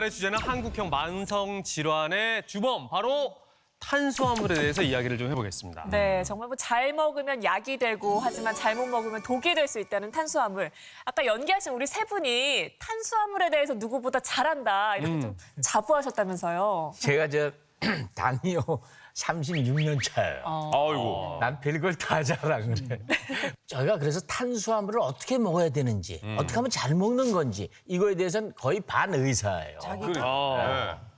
오늘의 주제는 한국형 만성 질환의 주범, 바로 탄수화물에 대해서 이야기를 좀 해보겠습니다. 네, 정말 뭐 잘 먹으면 약이 되고 하지만 잘못 먹으면 독이 될 수 있다는 탄수화물. 아까 연기하신 우리 세 분이 탄수화물에 대해서 누구보다 잘한다 이렇게 좀 자부하셨다면서요. 제가 당이요 36년 차예요. 아이고. 난 별걸 다 잘하 그래. 저희가 그래서 탄수화물을 어떻게 먹어야 되는지, 어떻게 하면 잘 먹는 건지 이거에 대해서는 거의 반의사예요.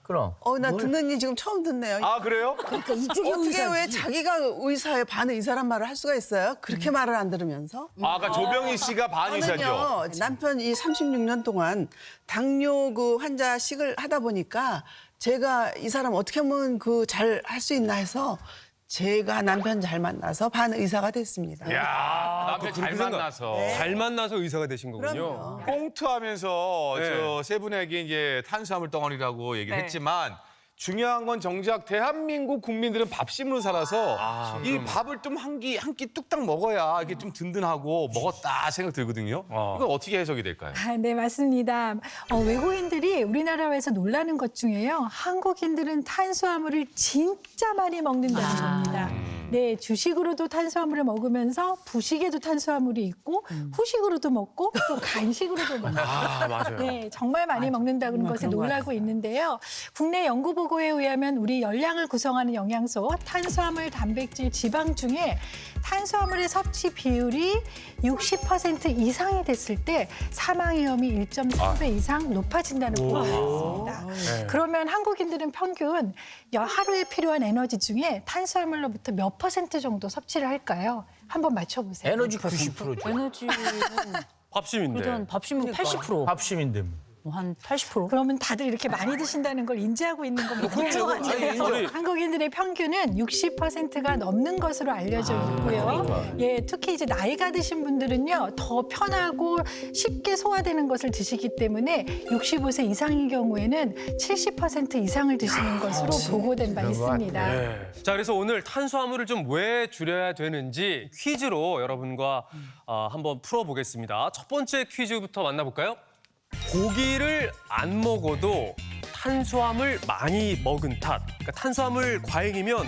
그럼. 나 듣는 이 지금 처음 듣네요. 아, 그래요? 그러니까 이쪽이 어떻게 왜 의사지. 자기가 의사의 반의사란 말을 할 수가 있어요? 그렇게 말을 안 들으면서? 아까 조병희 씨가 반의사죠. 저는요, 남편이 36년 동안 당뇨 환자식을 하다 보니까 제가 이 사람 어떻게 하면 잘 할 수 있나 해서 제가 남편 잘 만나서 반의사가 됐습니다. 야, 남편 잘 만나서. 잘 만나서 의사가 되신 거군요. 그럼요. 꽁투하면서 네. 저 세 분에게 이제 탄수화물 덩어리라고 얘기를 네. 했지만 중요한 건 정작 대한민국 국민들은 밥심으로 살아서 이 밥을 좀 한 끼 뚝딱 먹어야 이게 좀 든든하고 먹었다 생각 들거든요. 이건 어떻게 해석이 될까요? 네, 맞습니다. 외국인들이 우리나라에서 놀라는 것 중에요. 한국인들은 탄수화물을 진짜 많이 먹는다는 겁니다. 네, 주식으로도 탄수화물을 먹으면서 부식에도 탄수화물이 있고 후식으로도 먹고 또 간식으로도 먹고. 맞아요. 네, 정말 많이 먹는다는 것에 놀라고 있는데요. 국내 연구 보고에 의하면 우리 열량을 구성하는 영양소, 탄수화물, 단백질, 지방 중에 탄수화물의 섭취 비율이 60% 이상이 됐을 때 사망 위험이 1.3배 이상 높아진다는 보고가 있습니다. 그러면 한국인들은 평균 하루에 필요한 에너지 중에 탄수화물로부터 몇 퍼센트 정도 섭취를 할까요? 한번 맞춰보세요. 에너지 90%죠. 에너지는 밥심인데. 일단 밥심은 80%, 밥심인데 뭐. 한 80%. 그러면 다들 이렇게 많이 드신다는 걸 인지하고 있는 건 맞는 것 같아요. 한국인들의 평균은 60%가 넘는 것으로 알려져 있고요. 예, 특히 이제 나이가 드신 분들은요, 더 편하고 쉽게 소화되는 것을 드시기 때문에 65세 이상의 경우에는 70% 이상을 드시는 것으로 보고된 바 있습니다. 네. 자, 그래서 오늘 탄수화물을 좀 왜 줄여야 되는지 퀴즈로 여러분과 한번 풀어보겠습니다. 첫 번째 퀴즈부터 만나볼까요? 고기를 안 먹어도 탄수화물 많이 먹은 탓. 그러니까 탄수화물 과잉이면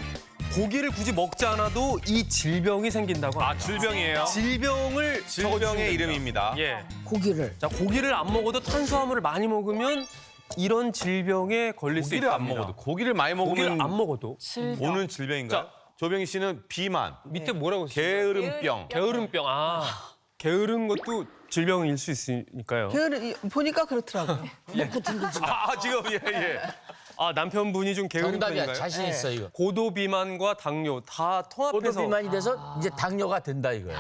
고기를 굳이 먹지 않아도 이 질병이 생긴다고 합니다. 아, 질병이에요? 질병의 질병의 이름입니다. 예. 고기를. 자, 고기를 안 먹어도 탄수화물을 많이 먹으면 이런 질병에 걸릴 수 고기를 안 있답니다. 먹어도 고기를 많이 고기를 먹으면 안 먹어도 오는 질병인가요? 자. 조병희 씨는 비만, 밑에 뭐라고 쓰세요? 게으름병. 게으름병. 게으른 것도 질병일 수 있으니까요. 보니까 그렇더라고요. 지금 예. 남편분이 좀 게으른 정답이야. 편인가요? 자신 있어 이거. 고도 비만과 당뇨 다 통합해서 고도비만이 돼서 이제 당뇨가 된다 이거예요.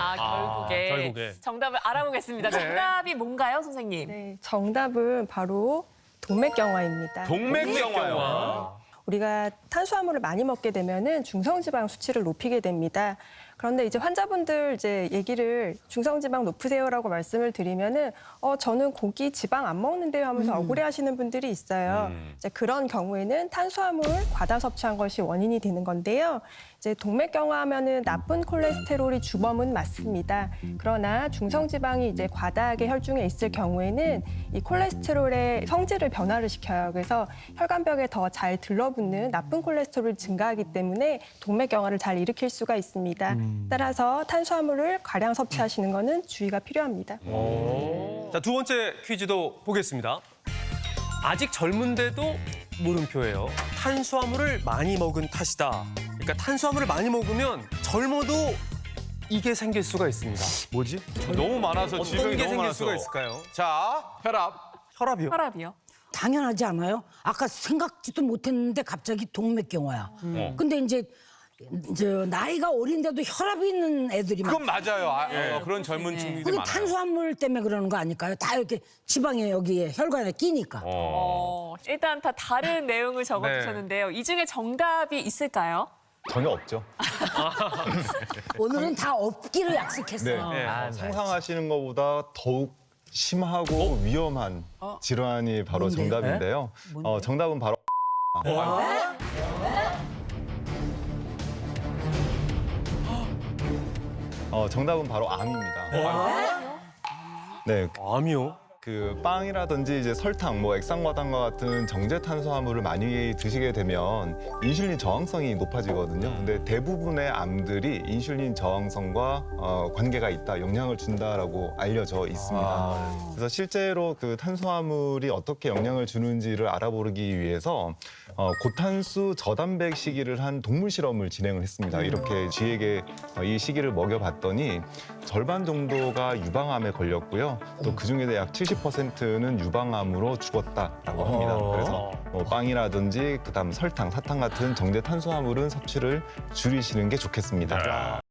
결국에. 정답을 알아보겠습니다. 정답이 뭔가요, 선생님? 네, 정답은 바로 동맥경화입니다. 동맥경화요. 우리가 탄수화물을 많이 먹게 되면은 중성지방 수치를 높이게 됩니다. 그런데 이제 환자분들 얘기를 중성지방 높으세요라고 말씀을 드리면은 저는 고기 지방 안 먹는데요 하면서 억울해하시는 분들이 있어요. 이제 그런 경우에는 탄수화물 과다 섭취한 것이 원인이 되는 건데요. 이제 동맥경화하면은 나쁜 콜레스테롤이 주범은 맞습니다. 그러나 중성지방이 이제 과다하게 혈중에 있을 경우에는 이 콜레스테롤의 성질을 변화를 시켜요. 그래서 혈관벽에 더 잘 들러붙는 나쁜 콜레스테롤이 증가하기 때문에 동맥경화를 잘 일으킬 수가 있습니다. 따라서 탄수화물을 과량 섭취하시는 것은 주의가 필요합니다. 자, 두 번째 퀴즈도 보겠습니다. 아직 젊은데도 물음표예요. 탄수화물을 많이 먹은 탓이다. 그러니까 탄수화물을 많이 먹으면 젊어도 이게 생길 수가 있습니다. 뭐지? 너무 많아서 어떤 질병이 게 너무 생길 많아서. 수가 있을까요? 자, 혈압. 혈압이요? 혈압이요? 당연하지 않아요? 아까 생각지도 못했는데 갑자기 동맥경화야. 근데 이제 나이가 어린데도 혈압이 있는 애들이 그건 맞아요. 그런 젊은 친구들이 그게 많아요. 탄수화물 때문에 그러는 거 아닐까요? 다 이렇게 지방에 여기에 혈관에 끼니까. 일단 다 다른 내용을 적어주셨는데요. 이 중에 정답이 있을까요? 전혀 없죠. 오늘은 다 없기를 약속했어요. 네. 상상하시는 것보다 더욱 심하고 위험한 질환이 바로 뭔데요? 정답인데요. 정답은 바로 정답은 바로 암입니다. 네, 암이요? 그 빵이라든지 이제 설탕, 뭐 액상과당과 같은 정제 탄수화물을 많이 드시게 되면 인슐린 저항성이 높아지거든요. 근데 대부분의 암들이 인슐린 저항성과 관계가 있다, 영향을 준다라고 알려져 있습니다. 그래서 실제로 그 탄수화물이 어떻게 영향을 주는지를 알아보기 위해서 고탄수 저단백 시기를 한 동물 실험을 진행을 했습니다. 이렇게 쥐에게 이 시기를 먹여봤더니 절반 정도가 유방암에 걸렸고요. 또 그중에 약 70%는 유방암으로 죽었다라고 합니다. 그래서 뭐 빵이라든지 그다음 설탕, 사탕 같은 정제 탄수화물은 섭취를 줄이시는 게 좋겠습니다.